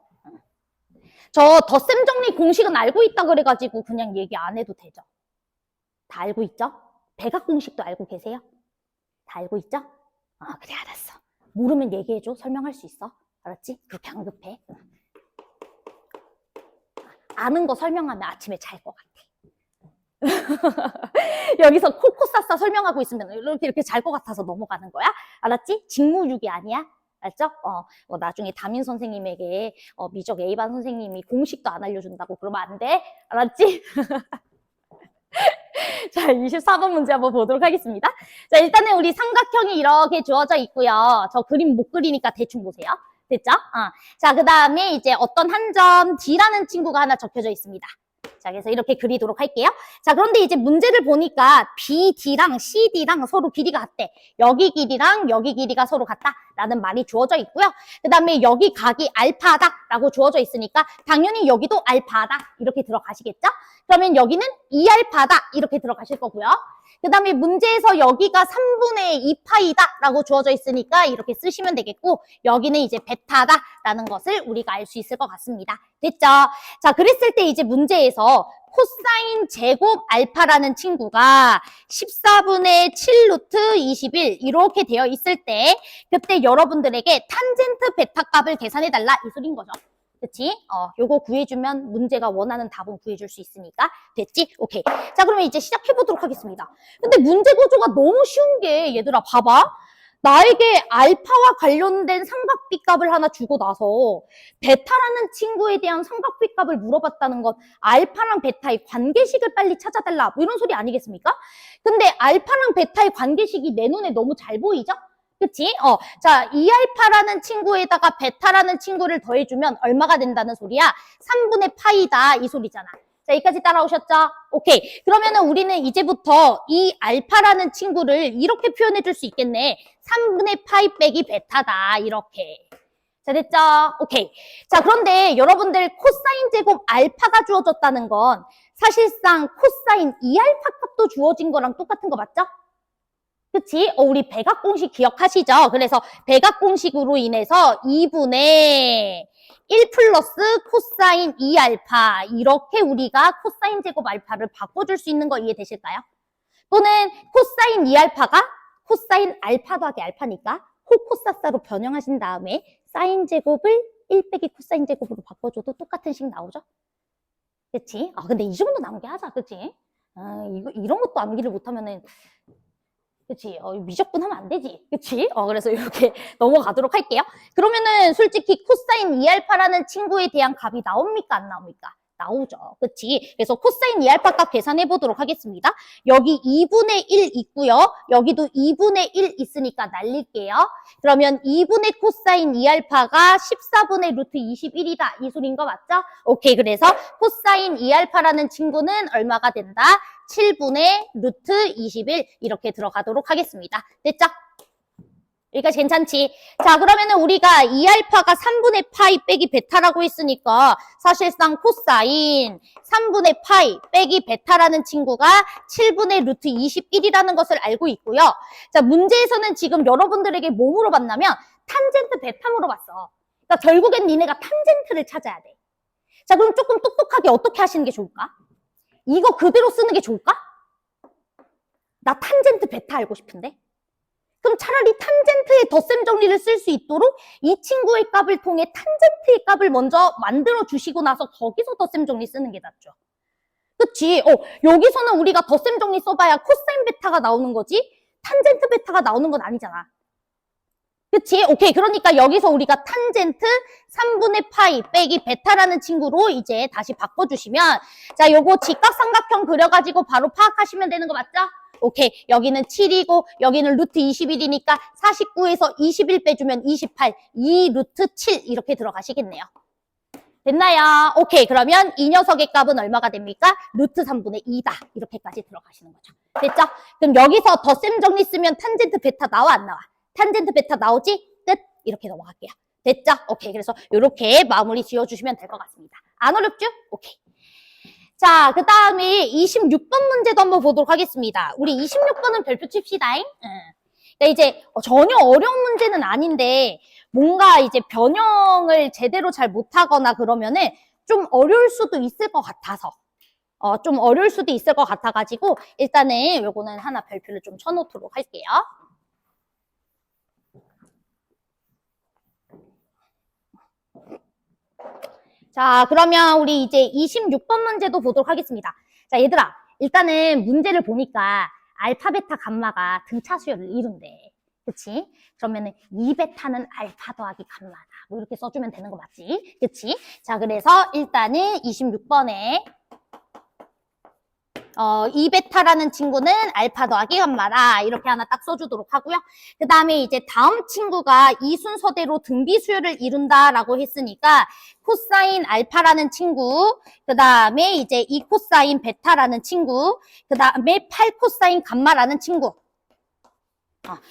저 덧셈 정리 공식은 알고 있다 그래가지고 그냥 얘기 안 해도 되죠? 다 알고 있죠? 백악 공식도 알고 계세요? 다 알고 있죠? 그래, 알았어. 모르면 얘기해줘. 설명할 수 있어. 알았지? 그렇게 안 급해. 아는 거 설명하면 아침에 잘 것 같아. 여기서 코코싸싸 설명하고 있으면 이렇게 잘 것 같아서 넘어가는 거야? 알았지? 직무유기 아니야? 알죠? 나중에 담임 선생님에게 미적 A반 선생님이 공식도 안 알려준다고 그러면 안 돼? 알았지? 자, 24번 문제 한번 보도록 하겠습니다. 자, 일단은 우리 삼각형이 이렇게 주어져 있고요. 저 그림 못 그리니까 대충 보세요. 됐죠? 자, 그 다음에 이제 어떤 한 점 D라는 친구가 하나 적혀져 있습니다. 자, 그래서 이렇게 그리도록 할게요. 자, 그런데 이제 문제를 보니까 BD랑 CD랑 서로 길이가 같대. 여기 길이랑 여기 길이가 서로 같다라는 말이 주어져 있고요. 그 다음에 여기 각이 알파다라고 주어져 있으니까 당연히 여기도 알파다 이렇게 들어가시겠죠? 그러면 여기는 2알파다 이렇게 들어가실 거고요. 그 다음에 문제에서 여기가 3분의 2파이다라고 주어져 있으니까 이렇게 쓰시면 되겠고 여기는 이제 베타다라는 것을 우리가 알 수 있을 것 같습니다. 됐죠? 자, 그랬을 때 이제 문제에서 코사인 제곱 알파라는 친구가 14분의 7 루트 21 이렇게 되어 있을 때 그때 여러분들에게 탄젠트 베타 값을 계산해달라 이 소리인 거죠. 그치? 요거 구해주면 문제가 원하는 답은 구해줄 수 있으니까. 됐지? 오케이. 자, 그러면 이제 시작해보도록 하겠습니다. 근데 문제 구조가 너무 쉬운 게, 얘들아, 봐봐. 나에게 알파와 관련된 삼각비 값을 하나 주고 나서 베타라는 친구에 대한 삼각비 값을 물어봤다는 건 알파랑 베타의 관계식을 빨리 찾아달라. 뭐 이런 소리 아니겠습니까? 근데 알파랑 베타의 관계식이 내 눈에 너무 잘 보이죠? 그치? 자, 2알파라는 친구에다가 베타라는 친구를 더해주면 얼마가 된다는 소리야? 3분의 파이다 이 소리잖아. 자, 여기까지 따라오셨죠? 오케이. 그러면은 우리는 이제부터 이 알파라는 친구를 이렇게 표현해 줄 수 있겠네. 3분의 파이 빼기 베타다. 이렇게. 자, 됐죠? 오케이. 자, 그런데 여러분들 코사인 제곱 알파가 주어졌다는 건 사실상 코사인 2알파 값도 주어진 거랑 똑같은 거 맞죠? 그치? 우리 백악 공식 기억하시죠? 그래서 백악 공식으로 인해서 2분의 1 플러스 코사인 2알파 이렇게 우리가 코사인 제곱 알파를 바꿔줄 수 있는 거 이해되실까요? 또는 코사인 2알파가 코사인 알파 더하기 알파니까 코코사사로 변형하신 다음에 사인 제곱을 1 빼기 코사인 제곱으로 바꿔줘도 똑같은 식 나오죠? 그치? 근데 이 정도 남게하자, 그치? 이런 것도 암기를 못하면은 그치? 미적분 하면 안 되지. 그치? 그래서 이렇게 넘어가도록 할게요. 그러면은 솔직히 코사인 2알파라는 친구에 대한 값이 나옵니까? 안 나옵니까? 나오죠. 그치? 그래서 코사인 2알파 값 계산해 보도록 하겠습니다. 여기 2분의 1 있고요. 여기도 2분의 1 있으니까 날릴게요. 그러면 2분의 코사인 2알파가 14분의 루트 21이다. 이 소리인 거 맞죠? 오케이. 그래서 코사인 2알파라는 친구는 얼마가 된다? 7분의 루트 21 이렇게 들어가도록 하겠습니다. 됐죠? 여기까지 괜찮지? 자, 그러면은 우리가 2알파가 3분의 파이 빼기 베타라고 했으니까 사실상 코사인 3분의 파이 빼기 베타라는 친구가 7분의 루트 21이라는 것을 알고 있고요. 자, 문제에서는 지금 여러분들에게 뭐 물어봤냐면 탄젠트 베타 물어봤어. 그러니까 결국엔 니네가 탄젠트를 찾아야 돼. 자, 그럼 조금 똑똑하게 어떻게 하시는 게 좋을까? 이거 그대로 쓰는 게 좋을까? 나 탄젠트 베타 알고 싶은데? 그럼 차라리 탄젠트의 덧셈 정리를 쓸 수 있도록 이 친구의 값을 통해 탄젠트의 값을 먼저 만들어 주시고 나서 거기서 덧셈 정리 쓰는 게 낫죠. 그치? 여기서는 우리가 덧셈 정리 써봐야 코사인 베타가 나오는 거지 탄젠트 베타가 나오는 건 아니잖아. 그치? 오케이. 그러니까 여기서 우리가 탄젠트 3분의 파이 빼기 베타라는 친구로 이제 다시 바꿔주시면 자, 요거 직각삼각형 그려가지고 바로 파악하시면 되는 거 맞죠? 오케이. 여기는 7이고 여기는 루트 21이니까 49에서 21 빼주면 28, 2 루트 7 이렇게 들어가시겠네요. 됐나요? 오케이. 그러면 이 녀석의 값은 얼마가 됩니까? 루트 3분의 2다. 이렇게까지 들어가시는 거죠. 됐죠? 그럼 여기서 덧셈 정리 쓰면 탄젠트 베타 나와 안 나와? 탄젠트 베타 나오지? 끝. 이렇게 넘어갈게요. 됐죠? 오케이. 그래서 이렇게 마무리 지어주시면 될 것 같습니다. 안 어렵죠? 오케이. 자, 그 다음에 26번 문제도 한번 보도록 하겠습니다. 우리 26번은 별표 칩시다. 그러니까 이제 전혀 어려운 문제는 아닌데 뭔가 이제 변형을 제대로 잘 못하거나 그러면은 좀 어려울 수도 있을 것 같아서 좀 어려울 수도 있을 것 같아가지고 일단은 요거는 하나 별표를 좀 쳐놓도록 할게요. 자, 그러면 우리 이제 26번 문제도 보도록 하겠습니다. 자, 얘들아, 일단은 문제를 보니까 알파, 베타, 감마가 등차 수열을 이룬대. 그치? 그러면은 2베타는 알파 더하기 감마다. 뭐 이렇게 써주면 되는 거 맞지? 그치? 자, 그래서 일단은 26번에 2베타라는 친구는 알파 더하기 감마다. 이렇게 하나 딱 써주도록 하고요. 그 다음에 이제 다음 친구가 이 순서대로 등비 수열을 이룬다라고 했으니까 코사인 알파라는 친구, 그 다음에 이제 2코사인 베타라는 친구, 그 다음에 8코사인 감마라는 친구.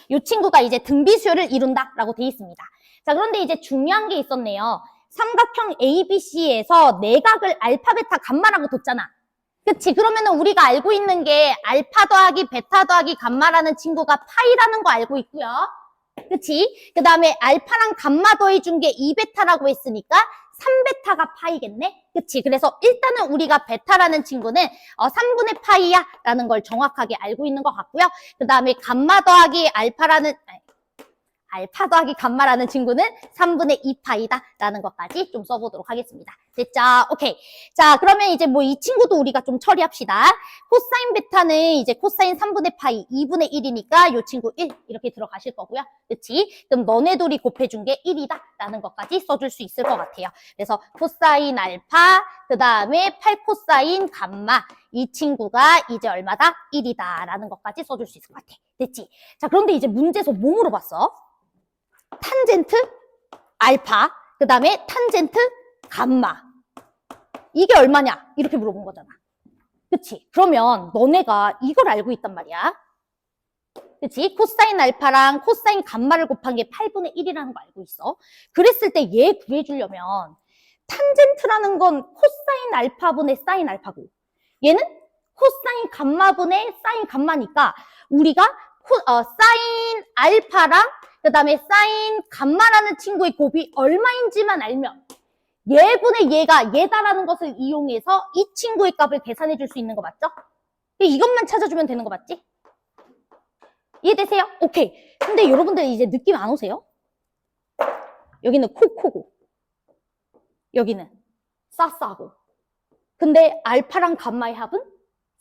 이 친구가 이제 등비 수열을 이룬다라고 돼 있습니다. 자, 그런데 이제 중요한 게 있었네요. 삼각형 ABC에서 내각을 알파, 베타, 감마라고 뒀잖아. 그치? 그러면은 우리가 알고 있는 게 알파 더하기 베타 더하기 감마라는 친구가 파이라는 거 알고 있고요. 그치? 그 다음에 알파랑 감마 더해준 게 2베타라고 했으니까 3베타가 파이겠네? 그치? 그래서 일단은 우리가 베타라는 친구는 3분의 파이야 라는 걸 정확하게 알고 있는 것 같고요. 그 다음에 감마 더하기 알파 더하기 감마라는 친구는 3분의 2파이다 라는 것까지 좀 써보도록 하겠습니다. 됐죠? 오케이. 자, 그러면 이제 뭐 이 친구도 우리가 좀 처리합시다. 코사인 베타는 이제 코사인 3분의 파이 2분의 1이니까 이 친구 1 이렇게 들어가실 거고요. 그치? 그럼 너네 둘이 곱해준 게 1이다 라는 것까지 써줄 수 있을 것 같아요. 그래서 코사인 알파, 그 다음에 8코사인 감마 이 친구가 이제 얼마다? 1이다 라는 것까지 써줄 수 있을 것 같아. 됐지? 자, 그런데 이제 문제에서 뭐 물어봤어? 탄젠트 알파, 그 다음에 탄젠트 감마. 이게 얼마냐? 이렇게 물어본 거잖아. 그치? 그러면 너네가 이걸 알고 있단 말이야. 그치? 코사인 알파랑 코사인 감마를 곱한 게 8분의 1이라는 거 알고 있어. 그랬을 때 얘 구해주려면 탄젠트라는 건 코사인 알파분의 사인 알파고 얘는 코사인 감마분의 사인 감마니까 우리가 사인 알파랑 그 다음에 사인 감마라는 친구의 곱이 얼마인지만 알면 얘분의 얘가 얘다라는 것을 이용해서 이 친구의 값을 계산해 줄 수 있는 거 맞죠? 이것만 찾아주면 되는 거 맞지? 이해되세요? 오케이. 근데 여러분들 이제 느낌 안 오세요? 여기는 코고 여기는 싸싸고 근데 알파랑 감마의 합은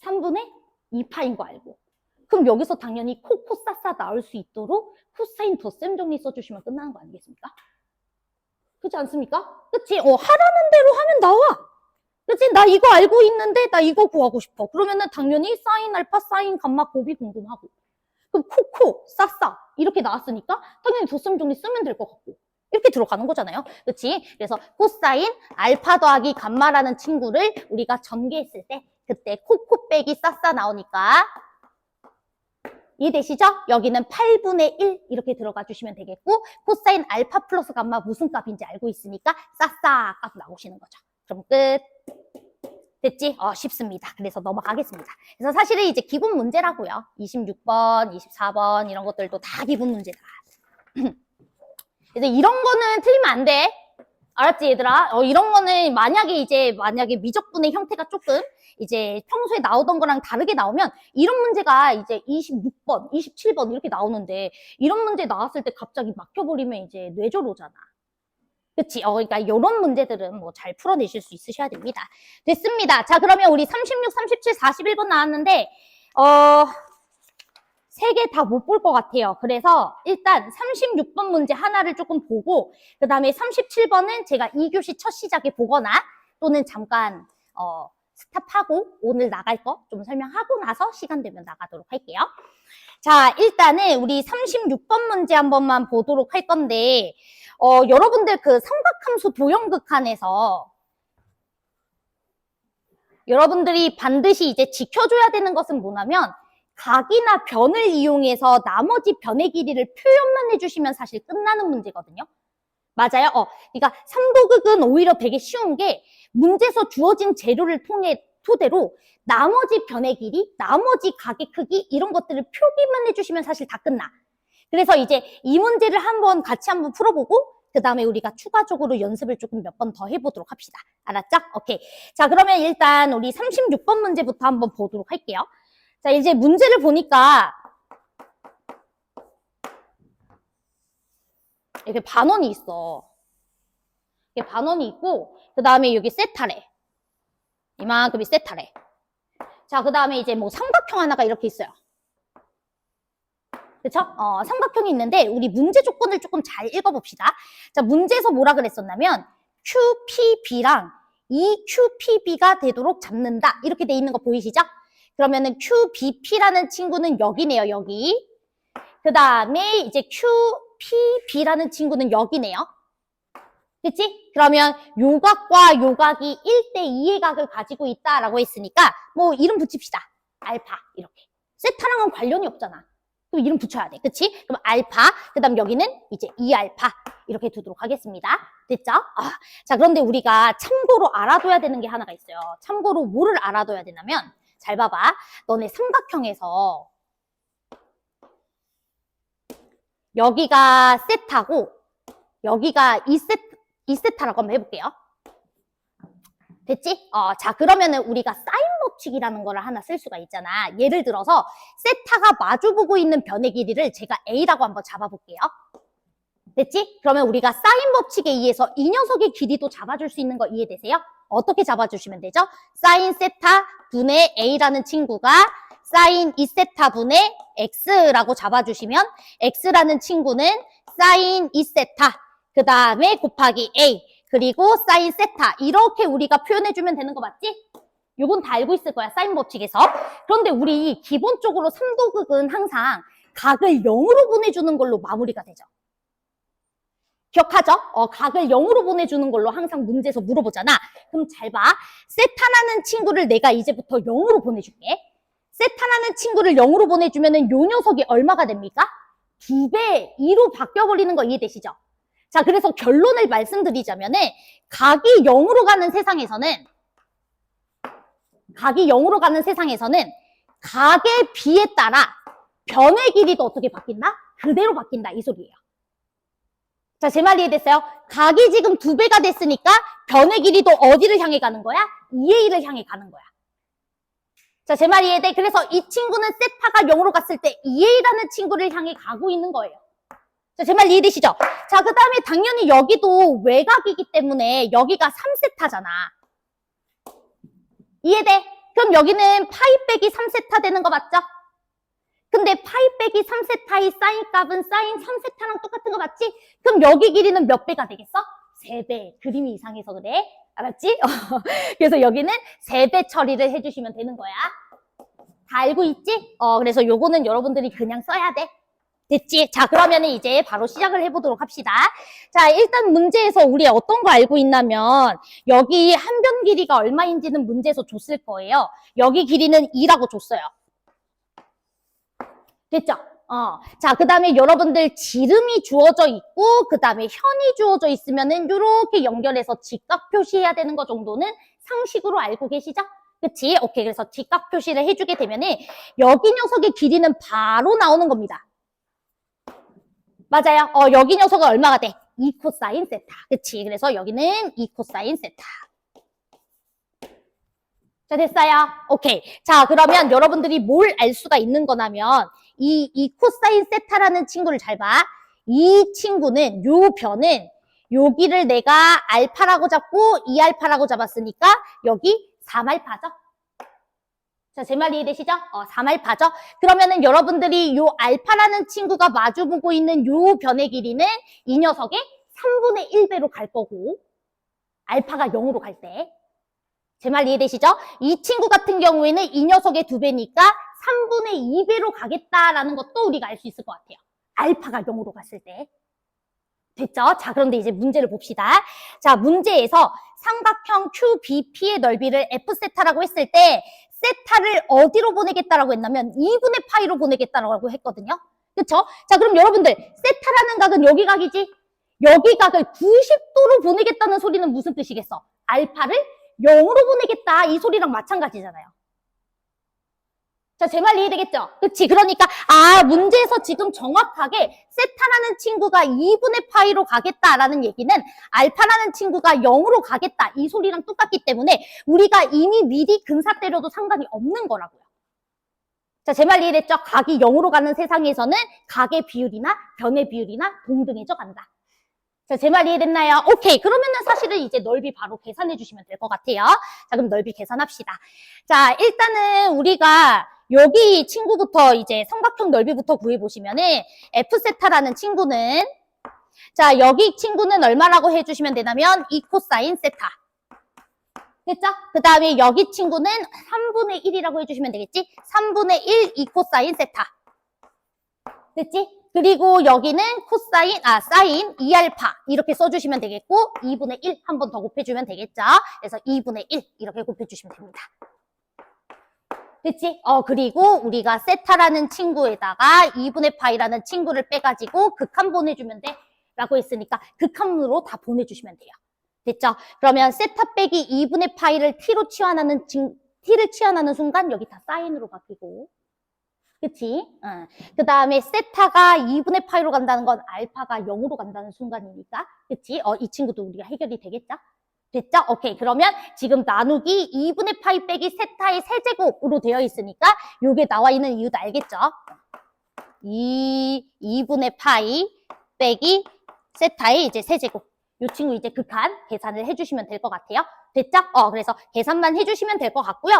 3분의 2파인 거 알고 그럼 여기서 당연히 코싸싸 나올 수 있도록 코사인 덧셈 정리 써주시면 끝나는 거 아니겠습니까? 그렇지 않습니까? 그치? 하라는 대로 하면 나와. 그치? 나 이거 알고 있는데 나 이거 구하고 싶어. 그러면은 당연히 사인 알파, 사인 감마, 곱이 궁금하고. 그럼 코코, 싸싸 이렇게 나왔으니까 당연히 덧셈 정리 쓰면 될 것 같고. 이렇게 들어가는 거잖아요. 그치? 그래서 코사인 알파 더하기 감마라는 친구를 우리가 전개했을 때 그때 코코 빼기 싸싸 나오니까 이해되시죠? 여기는 8분의 1 이렇게 들어가 주시면 되겠고 코사인 알파 플러스 감마 무슨 값인지 알고 있으니까 싸싸 값 나오시는 거죠. 그럼 끝. 됐지? 쉽습니다. 그래서 넘어가겠습니다. 그래서 사실은 이제 기본 문제라고요. 26번, 24번 이런 것들도 다 기본 문제다. 그래서 이런 거는 틀리면 안 돼. 알았지, 얘들아? 이런 거는 만약에 미적분의 형태가 조금 이제 평소에 나오던 거랑 다르게 나오면 이런 문제가 이제 26번, 27번 이렇게 나오는데 이런 문제 나왔을 때 갑자기 막혀버리면 이제 뇌절오잖아. 그치? 그러니까 이런 문제들은 뭐 잘 풀어내실 수 있으셔야 됩니다. 됐습니다. 자, 그러면 우리 36, 37, 41번 나왔는데, 3개 다 못 볼 것 같아요. 그래서 일단 36번 문제 하나를 조금 보고, 그 다음에 37번은 제가 2교시 첫 시작에 보거나, 또는 잠깐, 스탑하고 오늘 나갈 거 좀 설명하고 나서 시간 되면 나가도록 할게요. 자, 일단은 우리 36번 문제 한 번만 보도록 할 건데, 여러분들 그 삼각함수 도형극한에서 여러분들이 반드시 이제 지켜줘야 되는 것은 뭐냐면 각이나 변을 이용해서 나머지 변의 길이를 표현만 해주시면 사실 끝나는 문제거든요. 맞아요? 그러니까 삼도극은 오히려 되게 쉬운 게 문제에서 주어진 재료를 토대로 나머지 변의 길이, 나머지 각의 크기 이런 것들을 표기만 해주시면 사실 다 끝나. 그래서 이제 이 문제를 같이 한번 풀어보고 그 다음에 우리가 추가적으로 연습을 조금 몇 번 더 해보도록 합시다. 알았죠? 오케이. 자, 그러면 일단 우리 36번 문제부터 한번 보도록 할게요. 자, 이제 문제를 보니까 이렇게 반원이 있어. 이렇게 반원이 있고 그 다음에 여기 세타래. 이만큼이 세타래. 자, 그 다음에 이제 뭐 삼각형 하나가 이렇게 있어요. 그쵸? 삼각형이 있는데 우리 문제 조건을 조금 잘 읽어봅시다. 자, 문제에서 뭐라 그랬었냐면 QPB랑 EQPB가 되도록 잡는다. 이렇게 돼 있는 거 보이시죠? 그러면은 QBP라는 친구는 여기네요, 여기. 그 다음에 이제 QPB라는 친구는 여기네요. 그치? 그러면 요각과 요각이 1대2의 각을 가지고 있다라고 했으니까 뭐 이름 붙입시다. 알파 이렇게. 세타랑은 관련이 없잖아. 그럼 이름 붙여야 돼. 그치? 그럼 알파, 그 다음 여기는 이제 2알파 이렇게 두도록 하겠습니다. 됐죠? 자, 그런데 우리가 참고로 알아둬야 되는 게 하나가 있어요. 참고로 뭐를 알아둬야 되냐면 잘 봐봐. 너네 삼각형에서 여기가 세타고 여기가 2세타라고 한번 해볼게요. 됐지? 자, 그러면은 우리가 사인 법칙이라는 거를 하나 쓸 수가 있잖아. 예를 들어서 세타가 마주보고 있는 변의 길이를 제가 A라고 한번 잡아볼게요. 됐지? 그러면 우리가 사인 법칙에 의해서 이 녀석의 길이도 잡아줄 수 있는 거 이해되세요? 어떻게 잡아주시면 되죠? 사인 세타 분의 A라는 친구가 사인 2세타 분의 X라고 잡아주시면 X라는 친구는 사인 2세타 그 다음에 곱하기 A 그리고 사인 세타 이렇게 우리가 표현해주면 되는 거 맞지? 요건 다 알고 있을 거야, 사인 법칙에서. 그런데 우리 기본적으로 삼도극은 항상 각을 0으로 보내주는 걸로 마무리가 되죠. 기억하죠? 각을 0으로 보내주는 걸로 항상 문제에서 물어보잖아. 그럼 잘 봐. 세타라는 친구를 내가 이제부터 0으로 보내줄게. 세타라는 친구를 0으로 보내주면은 요 녀석이 얼마가 됩니까? 2배, 2로 바뀌어버리는 거 이해되시죠? 자, 그래서 결론을 말씀드리자면은 각이 0으로 가는 세상에서는 각의 비에 따라 변의 길이도 어떻게 바뀐다? 그대로 바뀐다 이 소리예요. 자, 제 말 이해됐어요? 각이 지금 2배가 됐으니까 변의 길이도 어디를 향해 가는 거야? 2A를 향해 가는 거야. 자, 제 말 이해돼? 그래서 이 친구는 세타가 0으로 갔을 때 2A라는 친구를 향해 가고 있는 거예요. 자, 제 말 이해되시죠? 자, 그 다음에 당연히 여기도 외곽이기 때문에 여기가 3세타잖아. 이해돼? 그럼 여기는 파이 빼기 3세타 되는 거 맞죠? 근데 파이 빼기 3세타의 사인 값은 사인 3세타랑 똑같은 거 맞지? 그럼 여기 길이는 몇 배가 되겠어? 3배. 그림이 이상해서 그래. 알았지? 그래서 여기는 세배 처리를 해주시면 되는 거야. 다 알고 있지? 그래서 요거는 여러분들이 그냥 써야 돼. 됐지? 자, 그러면은 이제 바로 시작을 해보도록 합시다. 자, 일단 문제에서 우리 어떤 거 알고 있냐면, 여기 한 변 길이가 얼마인지는 문제에서 줬을 거예요. 여기 길이는 2라고 줬어요. 됐죠? 자, 그 다음에 여러분들 지름이 주어져 있고, 그 다음에 현이 주어져 있으면은 요렇게 연결해서 직각 표시해야 되는 거 정도는 상식으로 알고 계시죠? 그치? 오케이. 그래서 직각 표시를 해주게 되면은, 여기 녀석의 길이는 바로 나오는 겁니다. 맞아요. 여기 녀석은 얼마가 돼? 2 코사인 세타. 그치? 그래서 여기는 2 코사인 세타. 자, 됐어요? 오케이. 자, 그러면 여러분들이 뭘 알 수가 있는 거냐면, 이 코사인 세타라는 친구를 잘 봐. 이 친구는, 요 변은, 여기를 내가 알파라고 잡고 2알파라고 잡았으니까, 여기 3알파죠? 자, 제 말 이해되시죠? 3알파죠? 그러면은 여러분들이 요 알파라는 친구가 마주보고 있는 요 변의 길이는 이 녀석의 3분의 1배로 갈 거고, 알파가 0으로 갈 때. 제 말 이해되시죠? 이 친구 같은 경우에는 이 녀석의 2배니까 3분의 2배로 가겠다라는 것도 우리가 알 수 있을 것 같아요. 알파가 0으로 갔을 때. 됐죠? 자, 그런데 이제 문제를 봅시다. 자, 문제에서 삼각형 QBP의 넓이를 F세타라고 했을 때 세타를 어디로 보내겠다라고 했냐면 2분의 파이로 보내겠다라고 했거든요. 그쵸? 자, 그럼 여러분들 세타라는 각은 여기 각이지? 여기 각을 90도로 보내겠다는 소리는 무슨 뜻이겠어? 알파를 0으로 보내겠다 이 소리랑 마찬가지잖아요. 자, 제 말 이해되겠죠? 그치? 그러니까 문제에서 지금 정확하게 세타라는 친구가 2분의 파이로 가겠다라는 얘기는 알파라는 친구가 0으로 가겠다 이 소리랑 똑같기 때문에 우리가 이미 미리 근사 때려도 상관이 없는 거라고요. 자, 제 말 이해됐죠? 각이 0으로 가는 세상에서는 각의 비율이나 변의 비율이나 동등해져 간다. 자, 제 말 이해됐나요? 오케이. 그러면은 사실은 이제 넓이 바로 계산해 주시면 될 것 같아요. 자, 그럼 넓이 계산합시다. 자, 일단은 우리가 여기 친구부터 이제 삼각형 넓이부터 구해보시면은 F세타라는 친구는 자, 여기 친구는 얼마라고 해주시면 되냐면 2 코사인 세타. 됐죠? 그 다음에 여기 친구는 3분의 1이라고 해주시면 되겠지? 3분의 1 2 코사인 세타. 됐지? 그리고 여기는 사인 2알파 이렇게 써주시면 되겠고 2분의 1 한 번 더 곱해주면 되겠죠? 그래서 2분의 1 이렇게 곱해주시면 됩니다. 됐지? 그리고 우리가 세타라는 친구에다가 2분의 파이라는 친구를 빼가지고 극한 보내주면 돼 라고 했으니까 극한으로 다 보내주시면 돼요. 됐죠? 그러면 세타 빼기 2분의 파이를 t로 t를 치환하는 순간 여기 다 사인으로 바뀌고 그치? 그 다음에 세타가 2분의 파이로 간다는 건 알파가 0으로 간다는 순간이니까 그치? 이 친구도 우리가 해결이 되겠죠? 됐죠? 오케이. 그러면 지금 나누기 2분의 파이 빼기 세타의 세제곱으로 되어 있으니까 요게 나와 있는 이유도 알겠죠? 2분의 파이 빼기 세타의 이제 세제곱. 요 친구 이제 극한 계산을 해주시면 될 것 같아요. 됐죠? 그래서 계산만 해주시면 될 것 같고요.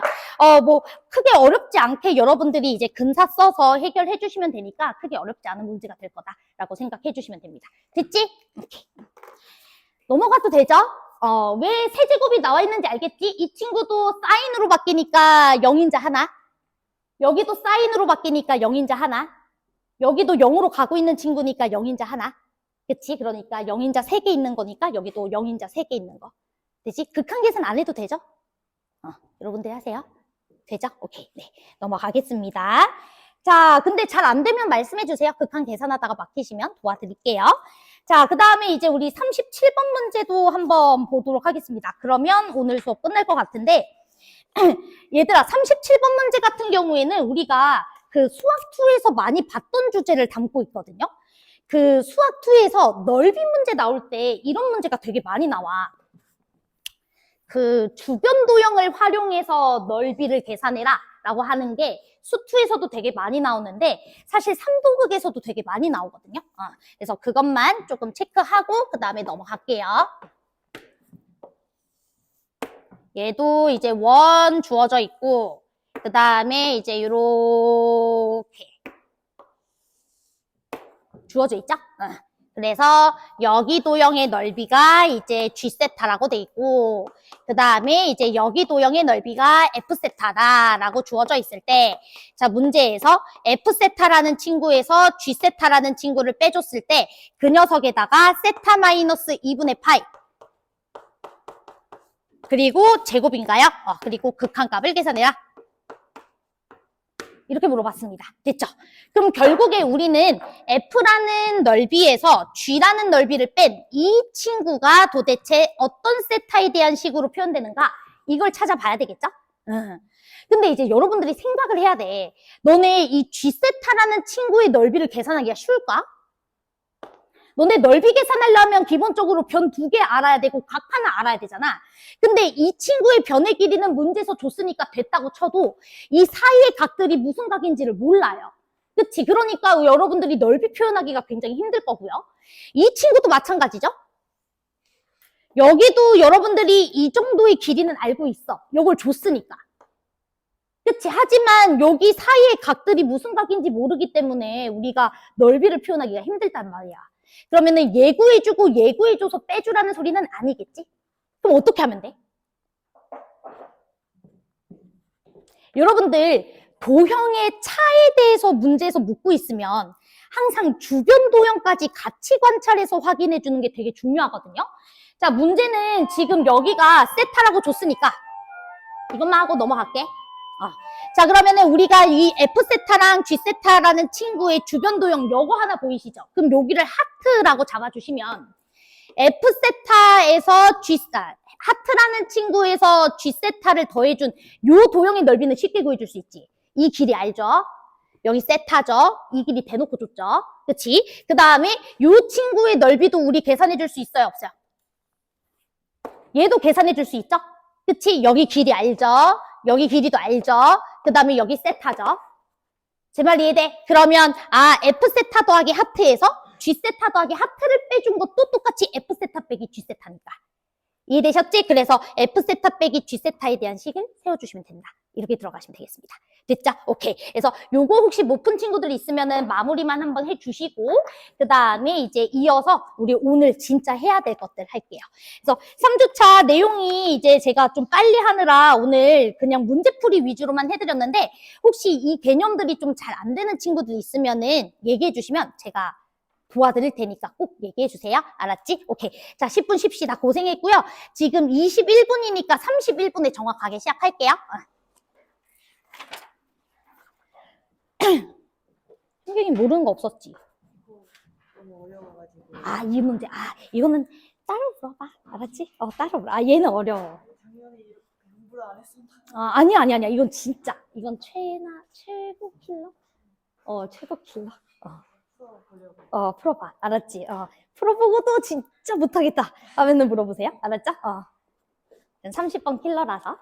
뭐 크게 어렵지 않게 여러분들이 이제 근사 써서 해결해 주시면 되니까 크게 어렵지 않은 문제가 될 거다라고 생각해 주시면 됩니다. 됐지? 오케이. 넘어가도 되죠? 왜 세제곱이 나와 있는지 알겠지? 이 친구도 사인으로 바뀌니까 0인자 하나. 여기도 사인으로 바뀌니까 0인자 하나. 여기도 0으로 가고 있는 친구니까 0인자 하나. 그치? 그러니까 0인자 3개 있는 거니까 여기도 0인자 3개 있는 거. 되지? 극한 계산 안 해도 되죠? 여러분들 하세요. 되죠? 오케이. 네. 넘어가겠습니다. 자, 근데 잘 안 되면 말씀해 주세요. 극한 계산하다가 막히시면 도와드릴게요. 자, 그 다음에 이제 우리 37번 문제도 한번 보도록 하겠습니다. 그러면 오늘 수업 끝날 것 같은데, 얘들아, 37번 문제 같은 경우에는 우리가 그 수학2에서 많이 봤던 주제를 담고 있거든요. 그 수학2에서 넓이 문제 나올 때 이런 문제가 되게 많이 나와. 그 주변 도형을 활용해서 넓이를 계산해라 라고 하는 게 수2에서도 되게 많이 나오는데 사실 3도극에서도 되게 많이 나오거든요. 그래서 그것만 조금 체크하고 그 다음에 넘어갈게요. 얘도 이제 원 주어져 있고 그 다음에 이제 이렇게 주어져 있죠? 그래서 여기 도형의 넓이가 이제 G세타라고 돼 있고, 그 다음에 이제 여기 도형의 넓이가 F세타다라고 주어져 있을 때, 자, 문제에서 F세타라는 친구에서 G세타라는 친구를 빼줬을 때, 그 녀석에다가 세타 마이너스 2분의 파이, 그리고 제곱인가요? 그리고 극한값을 계산해라. 이렇게 물어봤습니다. 됐죠? 그럼 결국에 우리는 F라는 넓이에서 G라는 넓이를 뺀 이 친구가 도대체 어떤 세타에 대한 식으로 표현되는가? 이걸 찾아봐야 되겠죠? 근데 이제 여러분들이 생각을 해야 돼. 너네 이 G세타라는 친구의 넓이를 계산하기가 쉬울까? 너네 넓이 계산하려면 기본적으로 변 2개 알아야 되고 각 하나 알아야 되잖아. 근데 이 친구의 변의 길이는 문제에서 줬으니까 됐다고 쳐도 이 사이의 각들이 무슨 각인지를 몰라요. 그치? 그러니까 여러분들이 넓이 표현하기가 굉장히 힘들 거고요. 이 친구도 마찬가지죠? 여기도 여러분들이 이 정도의 길이는 알고 있어. 이걸 줬으니까. 그치? 하지만 여기 사이의 각들이 무슨 각인지 모르기 때문에 우리가 넓이를 표현하기가 힘들단 말이야. 그러면은 예구해주고 예구해줘서 빼주라는 소리는 아니겠지? 그럼 어떻게 하면 돼? 여러분들 도형의 차에 대해서 문제에서 묻고 있으면 항상 주변 도형까지 같이 관찰해서 확인해 주는 게 되게 중요하거든요. 자, 문제는 지금 여기가 세타라고 줬으니까 이것만 하고 넘어갈게. 자, 그러면은 우리가 이 F세타랑 G세타라는 친구의 주변 도형 요거 하나 보이시죠? 그럼 여기를 하트라고 잡아주시면 F세타에서 하트라는 친구에서 G세타를 더해준 요 도형의 넓이는 쉽게 구해줄 수 있지. 이 길이 알죠? 여기 세타죠? 이 길이 대놓고 줬죠? 그치? 그 다음에 요 친구의 넓이도 우리 계산해줄 수 있어요? 없어요? 얘도 계산해줄 수 있죠? 그치? 여기 길이 알죠? 여기 길이도 알죠? 그 다음에 여기 세타죠? 제 말 이해돼? 그러면 F세타 더하기 하트에서 G세타 더하기 하트를 빼준 것도 똑같이 F세타 빼기 G세타니까. 이해되셨지? 그래서 F세타 빼기 G세타에 대한 식을 세워주시면 된다. 이렇게 들어가시면 되겠습니다. 됐죠? 오케이. 그래서 요거 혹시 못 푼 친구들 있으면은 마무리만 한번 해주시고, 그 다음에 이제 이어서 우리 오늘 진짜 해야 될 것들 할게요. 그래서 3주차 내용이 이제 제가 좀 빨리 하느라 오늘 그냥 문제풀이 위주로만 해드렸는데, 혹시 이 개념들이 좀 잘 안 되는 친구들 있으면은 얘기해 주시면 제가 도와드릴 테니까 꼭 얘기해 주세요. 알았지? 오케이. 자, 10분 쉽시다. 고생했고요. 지금 21분이니까 31분에 정확하게 시작할게요. 선생님 모르는 거 없었지? 너무 어려워가지고. 이 문제. 이거는 따로 물어봐. 알았지? 따로 물어. 얘는 어려워. 당연히 공부를 안 했으면. 아니야. 이건 진짜. 이건 최고 킬러? 최고 킬러. 풀어보려고. 풀어봐. 알았지? 풀어보고도 진짜 못하겠다 하면은 물어보세요. 알았죠? 30번 킬러라서.